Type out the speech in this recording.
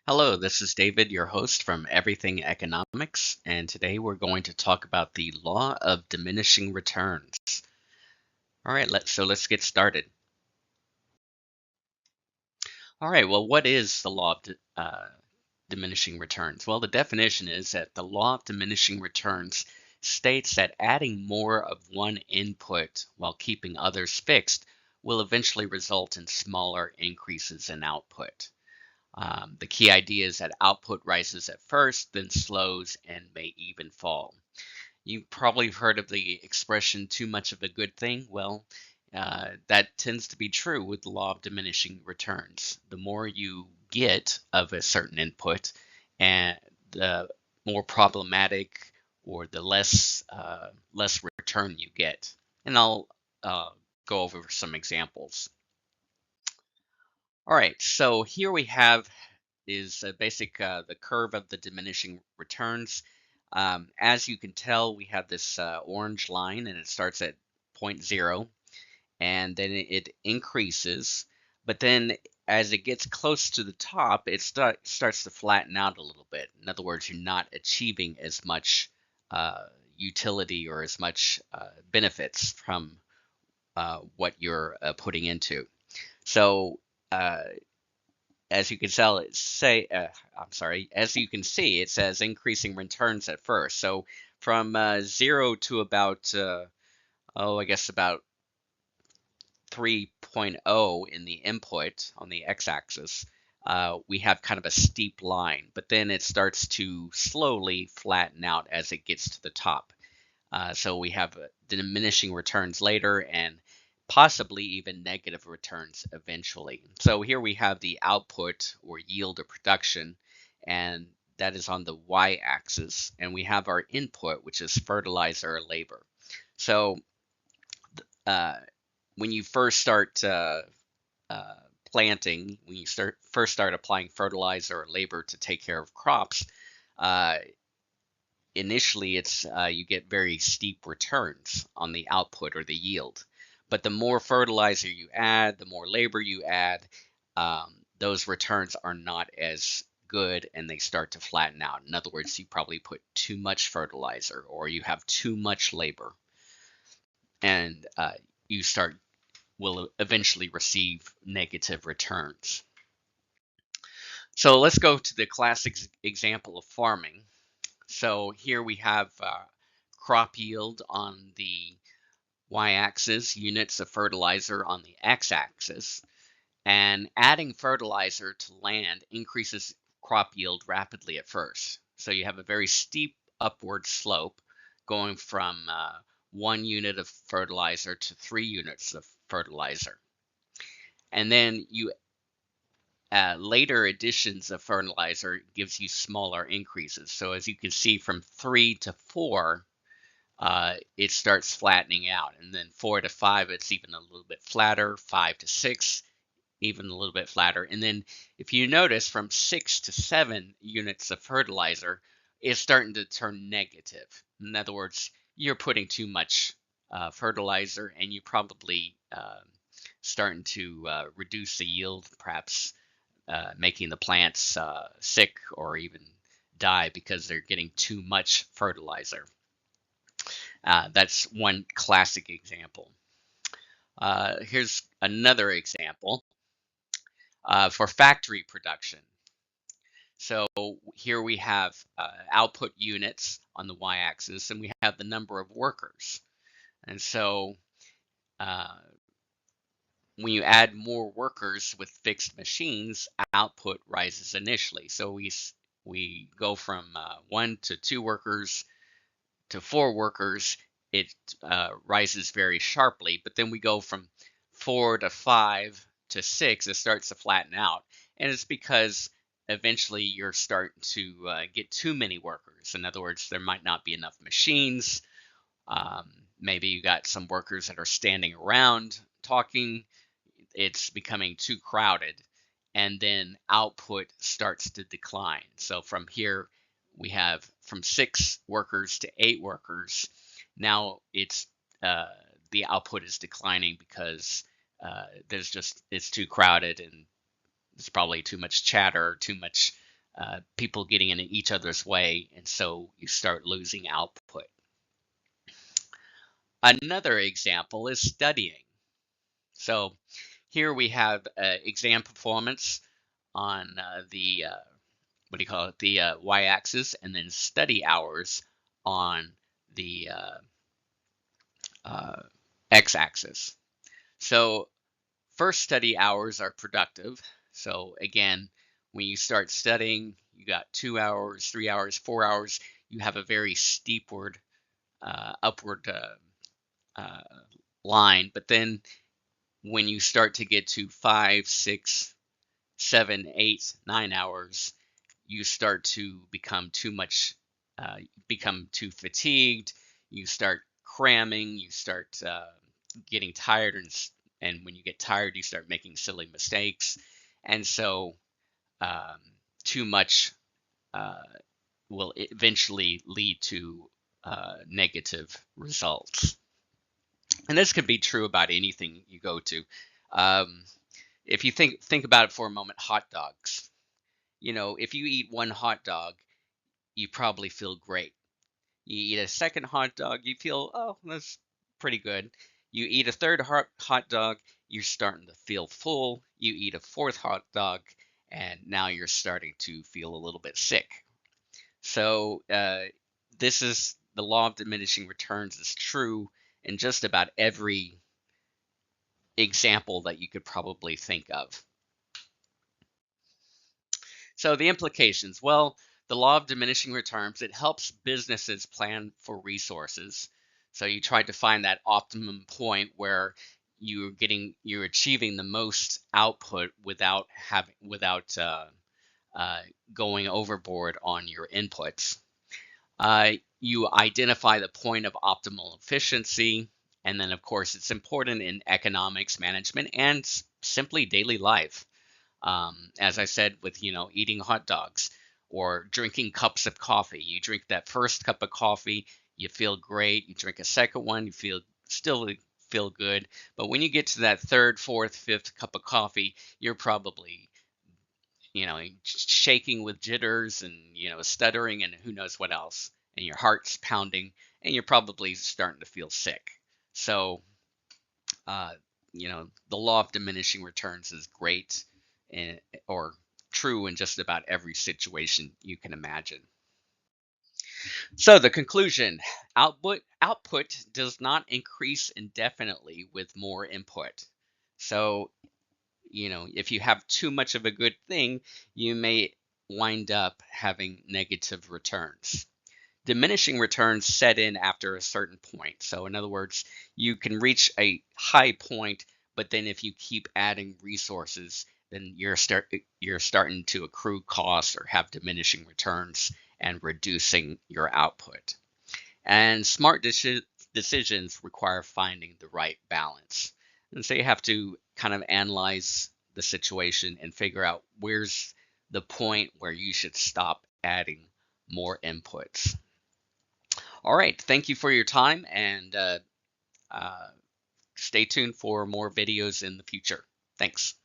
Hello, this is David, your host from Everything Economics, and today we're going to talk about the law of diminishing returns. All right, let's get started. All right, well, what is the law of diminishing returns? Well, the definition is that the law of diminishing returns states that adding more of one input while keeping others fixed will eventually result in smaller increases in output. The key idea is that output rises at first, then slows, and may even fall. You've probably heard of the expression too much of a good thing. Well, that tends to be true with the law of diminishing returns. The more you get of a certain input, and the more problematic or the less return you get. And I'll go over some examples. All right, so here we have is the curve of the diminishing returns. As you can tell, we have this orange line, and it starts at point 0, and then it increases. But then as it gets close to the top, it starts to flatten out a little bit. In other words, you're not achieving as much utility or as much benefits from what you're putting into. So uh, as you can tell, as you can see, it says increasing returns at first. So from 0 to about, I guess about 3.0 in the input on the x-axis, we have kind of a steep line, but then it starts to slowly flatten out as it gets to the top. So we have diminishing returns later and possibly even negative returns eventually. So here we have the output or yield of production, and that is on the y-axis, and we have our input, which is fertilizer or labor. So uh, when you first start uh, planting, when you first start applying fertilizer or labor to take care of crops, uh, initially it's you get very steep returns on the output or the yield. But the more fertilizer you add, the more labor you add, those returns are not as good and they start to flatten out. In other words, you probably put too much fertilizer or you have too much labor, and you start will eventually receive negative returns. So let's go to the classic example of farming. So here we have crop yield on the y-axis, units of fertilizer on the x-axis, and adding fertilizer to land increases crop yield rapidly at first. So you have a very steep upward slope going from 1 unit of fertilizer to 3 units of fertilizer. And then you later additions of fertilizer gives you smaller increases. So as you can see, from 3 to 4, it starts flattening out. And then 4 to 5, it's even a little bit flatter. 5 to 6, even a little bit flatter. And then if you notice, from 6 to 7 units of fertilizer, it's starting to turn negative. In other words, you're putting too much fertilizer, and you're probably starting to reduce the yield, perhaps making the plants sick or even die because they're getting too much fertilizer. That's one classic example. Here's another example for factory production. So here we have output units on the y-axis, and we have the number of workers. And so uh, when you add more workers with fixed machines, output rises initially. So we go from 1 to 2 workers to 4 workers. It rises very sharply, but then we go from 4 to 5 to 6. It starts to flatten out, and it's because eventually you're starting to get too many workers. In other words, there might not be enough machines. Maybe you got some workers that are standing around talking. It's becoming too crowded, and then output starts to decline. So from here, we have from 6 workers to 8 workers. Now uh, the output is declining because it's too crowded and There's probably too much chatter, too much people getting in each other's way, and so you start losing output. Another example is studying. So here we have exam performance on the what do you call it, the y-axis, and then study hours on the uh, x-axis. So first, study hours are productive. So again, when you start studying, you got 2 hours, 3 hours, 4 hours. You have a very steepward, upward uh, line. But then when you start to get to 5, 6, 7, 8, 9 hours, you start to become too much, become too fatigued. You start cramming. You start getting tired, and when you get tired, you start making silly mistakes, and so um, too much uh, will eventually lead to negative results. And this could be true about anything you go to. Um, if you think about it for a moment, hot dogs. If you eat one hot dog, you probably feel great. You eat a second hot dog, you feel, oh, that's pretty good. You eat a third hot dog, you're starting to feel full. You eat a fourth hot dog, and now you're starting to feel a little bit sick. So this is the law of diminishing returns is true in just about every example that you could probably think of. So the implications, well, the law of diminishing returns, it helps businesses plan for resources. So you try to find that optimum point where you're achieving the most output without going overboard on your inputs. You identify the point of optimal efficiency, and then of course it's important in economics management and simply daily life. As I said, with eating hot dogs or drinking cups of coffee. You drink that first cup of coffee, you feel great. You drink a second one, you still feel good. But when you get to that third, fourth, fifth cup of coffee, you're probably shaking with jitters and stuttering and who knows what else, and your heart's pounding, and you're probably starting to feel sick. So uh, the law of diminishing returns is great, or true in just about every situation you can imagine. So the conclusion, output does not increase indefinitely with more input. So, if you have too much of a good thing, you may wind up having negative returns. Diminishing returns set in after a certain point. So in other words, you can reach a high point, but then if you keep adding resources, then you're starting to accrue costs or have diminishing returns and reducing your output. And smart decisions require finding the right balance. And so you have to kind of analyze the situation and figure out where's the point where you should stop adding more inputs. All right. Thank you for your time, and uh, stay tuned for more videos in the future. Thanks.